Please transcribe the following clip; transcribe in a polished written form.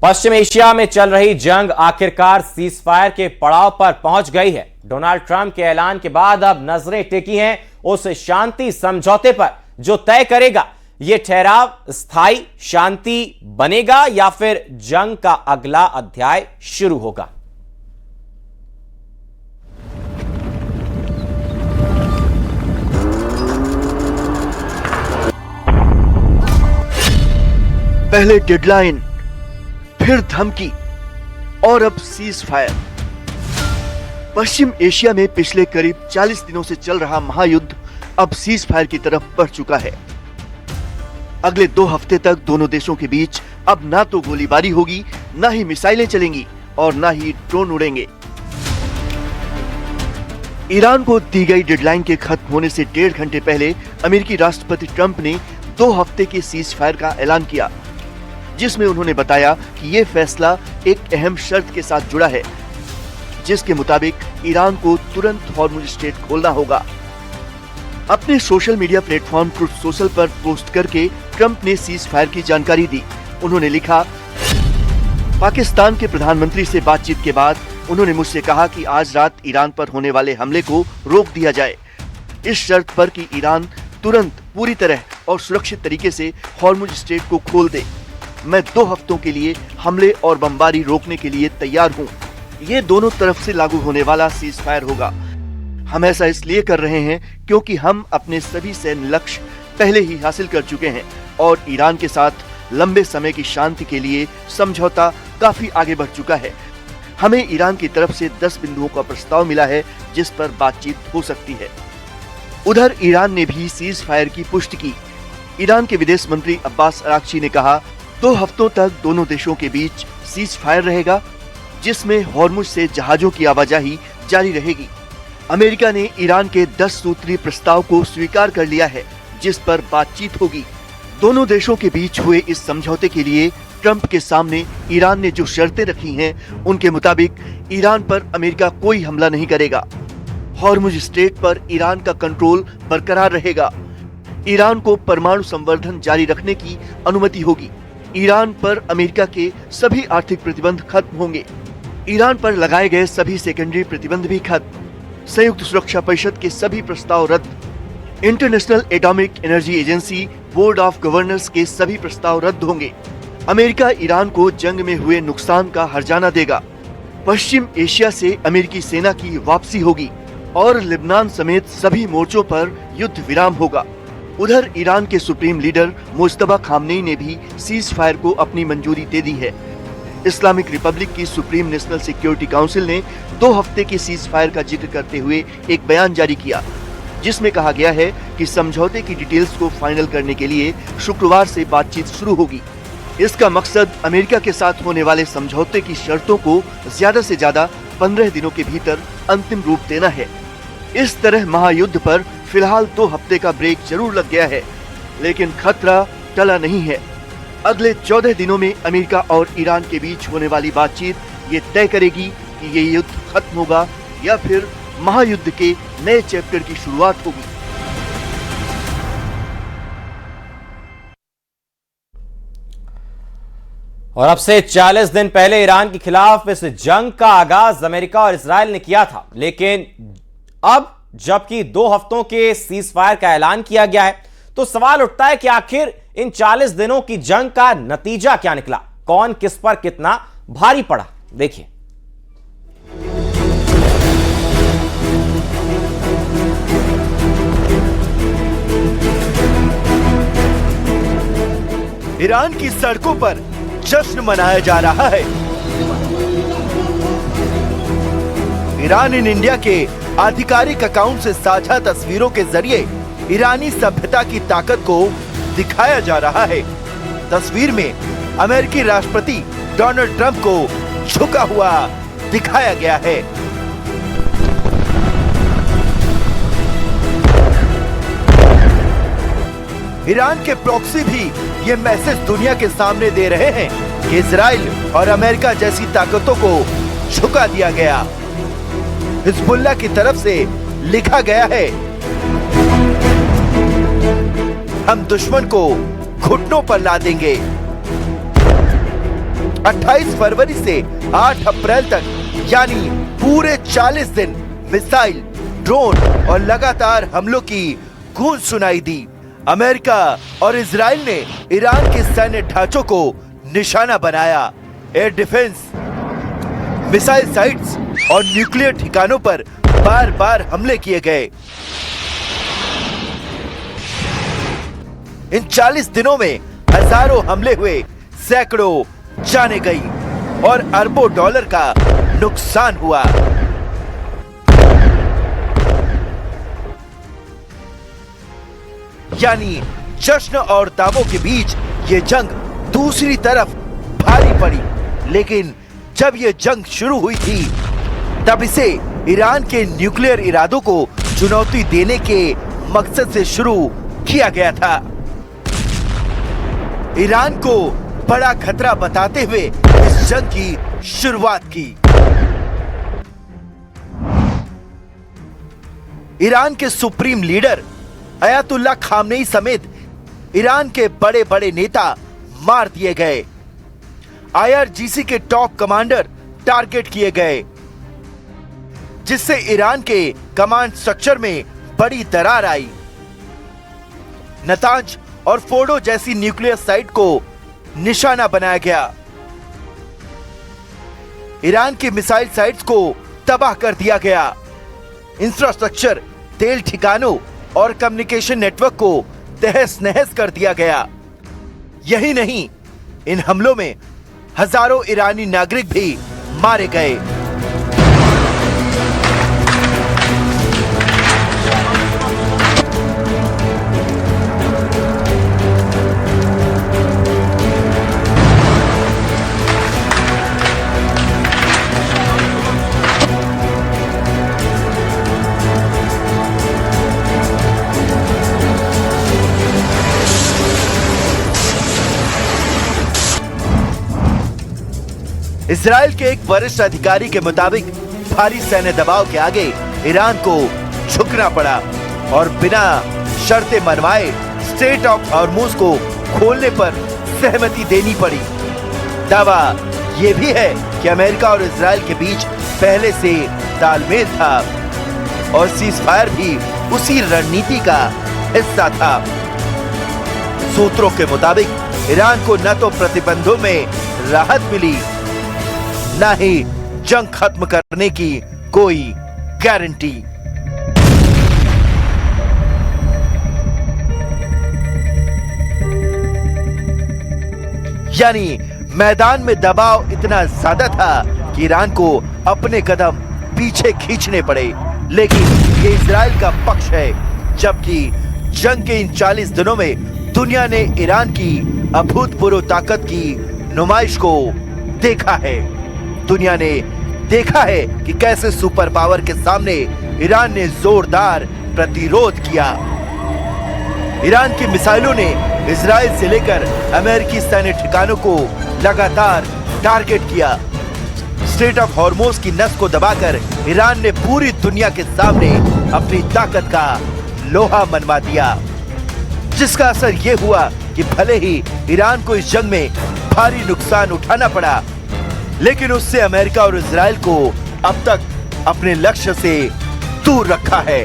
पश्चिम Asia में चल रही जंग आखिरकार सीजफायर के पड़ाव पर पहुंच गई है। डोनाल्ड ट्रंप के ऐलान के बाद अब नजरें टिकी हैं उस शांति समझौते पर जो तय करेगा यह ठहराव स्थायी शांति बनेगा या फिर जंग का अगला अध्याय शुरू होगा। पहले डेडलाइन, फिर धमकी और अब सीज फायर। पश्चिम एशिया में पिछले करीब 40 दिनों से चल रहा महायुद्ध अब सीज फायर की तरफ बढ़ चुका है। अगले 2 हफ्ते तक दोनों देशों के बीच अब ना तो गोलीबारी होगी, ना ही मिसाइलें चलेंगी और ना ही ड्रोन उड़ेंगे। ईरान को दी गई डेडलाइन के खत्म होने से 1.5 घंटे पहले अमेरिकी राष्ट्रपति ट्रंप ने 2 हफ्ते के सीज फायर का ऐलान किया, जिसमें उन्होंने बताया कि यह फैसला एक अहम शर्त के साथ जुड़ा है, जिसके मुताबिक ईरान को तुरंत हॉर्मुज स्ट्रेट खोलना होगा। अपने social media platform truth social पर पोस्ट करके ट्रंप ने सीज फायर की जानकारी दी। उन्होंने लिखा, पाकिस्तान के प्रधानमंत्री से बातचीत के बाद उन्होंने मुझसे कहा कि आज रात ईरान पर होने वाले हमले को रोक दिया जाए, इस शर्त पर कि ईरान तुरंत पूरी तरह और सुरक्षित तरीके से हॉर्मुज स्ट्रेट को खोल दे। मैं 2 हफ्तों के लिए हमले और बमबारी रोकने के लिए तैयार हूँ। ये दोनों तरफ से लागू होने वाला सीज फायर होगा। हम ऐसा इसलिए कर रहे हैं क्योंकि हम अपने सभी सैन्य लक्ष्य पहले ही हासिल कर चुके हैं और ईरान के साथ लंबे समय की शांति के लिए समझौता काफी आगे बढ़ चुका है। हमें ईरान की तरफ से 10 बिंदुओं का प्रस्ताव मिला है जिस पर बातचीत हो सकती है। उधर ईरान ने भी सीज फायर की पुष्टि की। ईरान के विदेश मंत्री अब्बास अरागची ने कहा, 2 हफ्तों तक दोनों देशों के बीच सीज फायर रहेगा, जिसमें हॉर्मुज से जहाजों की आवाजाही जारी रहेगी। अमेरिका ने ईरान के 10 सूत्री प्रस्ताव को स्वीकार कर लिया है, जिस पर बातचीत होगी। दोनों देशों के बीच हुए इस समझौते के लिए ट्रंप के सामने ईरान ने जो शर्तें रखी हैं, उनके मुताबिक ईरान पर अमेरिका कोई हमला नहीं करेगा। हॉर्मुज स्ट्रेट पर ईरान का कंट्रोल बरकरार रहेगा। ईरान को परमाणु संवर्धन जारी रखने की अनुमति होगी। ईरान पर अमेरिका के सभी आर्थिक प्रतिबंध खत्म होंगे। ईरान पर लगाए गए सभी सेकेंडरी प्रतिबंध भी खत्म। संयुक्त सुरक्षा परिषद के सभी प्रस्ताव रद्द। International atomic energy agency board of governors के सभी प्रस्ताव रद्द होंगे। अमेरिका ईरान को जंग में हुए नुकसान का हर्जाना देगा। पश्चिम एशिया से अमेरिकी सेना की वापसी होगी और लिबनान समेत सभी मोर्चों पर युद्ध विराम होगा। उधर ईरान के सुप्रीम लीडर मुज्तबा खामनेई ने भी सीज फायर को अपनी मंजूरी दे दी है। इस्लामिक रिपब्लिक की सुप्रीम नेशनल सिक्योरिटी काउंसिल ने 2 हफ्ते के सीज फायर का जिक्र करते हुए एक बयान जारी किया, जिसमें कहा गया है कि समझौते की डिटेल्स को फाइनल करने के लिए शुक्रवार से बातचीत शुरू होगी। इसका मकसद अमेरिका के साथ होने वाले समझौते की शर्तों को ज्यादा से ज्यादा 15 दिनों के भीतर अंतिम रूप देना है। इस तरह महायुद्ध पर फिलहाल 2 हफ्ते का ब्रेक जरूर लग गया है, लेकिन खतरा टला नहीं है। अगले 14 दिनों में अमेरिका और ईरान के बीच होने वाली बातचीत ये तय करेगी कि ये युद्ध खत्म होगा या फिर महायुद्ध के नए चैप्टर की शुरुआत होगी। और अब से 40 दिन पहले ईरान के खिलाफ इस जंग का आगाज अमेरिका और इजराइल ने किया था, लेकिन अब जबकि 2 हफ्तों के सीज फायर का ऐलान किया गया है, तो सवाल उठता है कि आखिर इन 40 दिनों की जंग का नतीजा क्या निकला, कौन किस पर कितना भारी पड़ा। देखिए, ईरान की सड़कों पर जश्न मनाया जा रहा है। ईरान इन इंडिया के आधिकारिक अकाउंट से साझा तस्वीरों के जरिए ईरानी सभ्यता की ताकत को दिखाया जा रहा है। तस्वीर में अमेरिकी राष्ट्रपति डोनाल्ड ट्रंप को झुका हुआ दिखाया गया है। ईरान के प्रॉक्सी भी ये मैसेज दुनिया के सामने दे रहे हैं कि इजराइल और अमेरिका जैसी ताकतों को झुका दिया गया। हिजबुल्लाह की तरफ से लिखा गया है, हम दुश्मन को घुटनों पर ला देंगे। 28 फरवरी से 8 अप्रैल तक यानी पूरे 40 दिन मिसाइल, ड्रोन और लगातार हमलों की गूंज सुनाई दी। अमेरिका और इजराइल ने ईरान के सैन्य ढांचों को निशाना बनाया। एयर डिफेंस, मिसाइल साइट्स और न्यूक्लियर ठिकानों पर बार बार हमले किए गए। इन 40 दिनों में हजारों हमले हुए, सैकड़ों जाने गई और अरबों डॉलर का नुकसान हुआ। यानी जश्न और दावों के बीच ये जंग दूसरी तरफ भारी पड़ी। लेकिन जब ये जंग शुरू हुई थी तब इसे ईरान के न्यूक्लियर इरादों को चुनौती देने के मकसद से शुरू किया गया था। ईरान को बड़ा खतरा बताते हुए इस जंग की शुरुआत की। ईरान के सुप्रीम लीडर अयातुल्ला खामनेई समेत ईरान के बड़े बड़े नेता मार दिए गए। आईआरजीसी के टॉप कमांडर टारगेट किए गए, जिससे ईरान के कमांड स्ट्रक्चर में बड़ी दरार आई। नतांज और फोर्डो जैसी न्यूक्लियर साइट को निशाना बनाया गया। ईरान की मिसाइल साइट्स को तबाह कर दिया गया। इंफ्रास्ट्रक्चर, तेल ठिकानों और कम्युनिकेशन नेटवर्क को तहस नहस कर दिया गया। यही नहीं, इन हमलों में हजारों ईरानी नागरिक भी मारे गए। इजराइल के एक वरिष्ठ अधिकारी के मुताबिक भारी सैन्य दबाव के आगे ईरान को झुकना पड़ा और बिना शर्तें मनवाए स्ट्रेट ऑफ हॉर्मुज को खोलने पर सहमति देनी पड़ी। दावा यह भी है कि अमेरिका और इजराइल के बीच पहले से तालमेल था और सीजफायर भी उसी रणनीति का हिस्सा था। सूत्रों के मुताबिक ईरान को न तो प्रतिबंधों में राहत मिली, न ही जंग खत्म करने की कोई गारंटी। यानी मैदान में दबाव इतना ज्यादा था कि ईरान को अपने कदम पीछे खींचने पड़े। लेकिन ये इजराइल का पक्ष है, जबकि जंग के इन 40 दिनों में दुनिया ने ईरान की अभूतपूर्व ताकत की नुमाइश को देखा है। दुनिया ने देखा है कि कैसे सुपर पावर के सामने ईरान ने जोरदार प्रतिरोध किया। ईरान की मिसाइलों ने इजराइल से लेकर अमेरिकी सैन्य ठिकानों को लगातार टारगेट किया। स्ट्रेट ऑफ हॉर्मुज की नस को दबाकर ईरान ने पूरी दुनिया के सामने अपनी ताकत का लोहा मनवा दिया, जिसका असर यह हुआ कि भले ही ईरान को इस जंग में भारी नुकसान उठाना पड़ा, लेकिन उससे अमेरिका और इजराइल को अब तक अपने लक्ष्य से दूर रखा है।